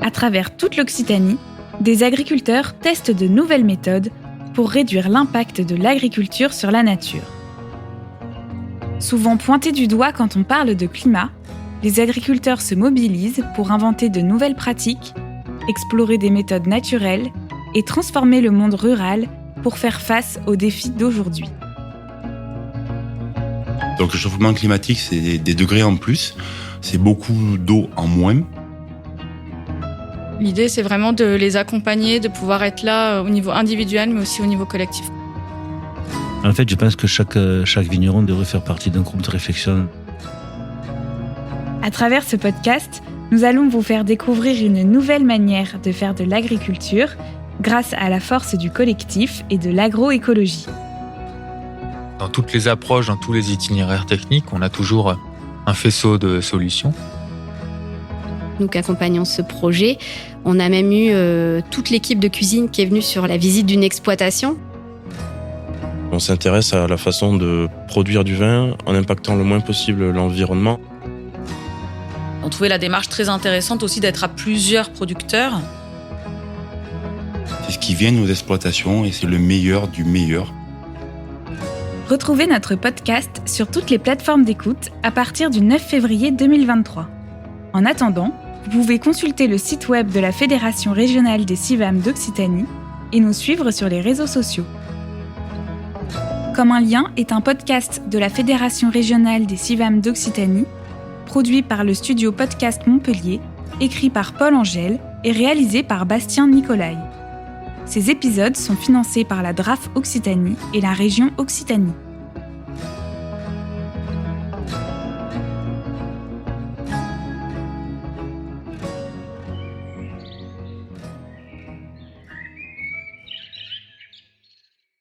À travers toute l'Occitanie, des agriculteurs testent de nouvelles méthodes pour réduire l'impact de l'agriculture sur la nature. Souvent pointés du doigt quand on parle de climat, les agriculteurs se mobilisent pour inventer de nouvelles pratiques, explorer des méthodes naturelles et transformer le monde rural pour faire face aux défis d'aujourd'hui. Donc le chauffement climatique, c'est des degrés en plus, c'est beaucoup d'eau en moins. L'idée, c'est vraiment de les accompagner, de pouvoir être là au niveau individuel, mais aussi au niveau collectif. En fait, je pense que chaque vigneron devrait faire partie d'un groupe de réflexion. À travers ce podcast, nous allons vous faire découvrir une nouvelle manière de faire de l'agriculture grâce à la force du collectif et de l'agroécologie. Dans toutes les approches, dans tous les itinéraires techniques, on a toujours un faisceau de solutions. Nous qui accompagnons ce projet, on a même eu toute l'équipe de cuisine qui est venue sur la visite d'une exploitation. On s'intéresse à la façon de produire du vin en impactant le moins possible l'environnement. On trouvait la démarche très intéressante aussi d'être à plusieurs producteurs. C'est ce qui vient de nos exploitations et c'est le meilleur du meilleur. Retrouvez notre podcast sur toutes les plateformes d'écoute à partir du 9 février 2023. En attendant, vous pouvez consulter le site web de la Fédération régionale des CIVAM d'Occitanie et nous suivre sur les réseaux sociaux. Comme un lien est un podcast de la Fédération régionale des CIVAM d'Occitanie, produit par le studio Podcast Montpellier, écrit par Paul Angèle et réalisé par Bastien Nicolai. Ces épisodes sont financés par la DRAF Occitanie et la région Occitanie.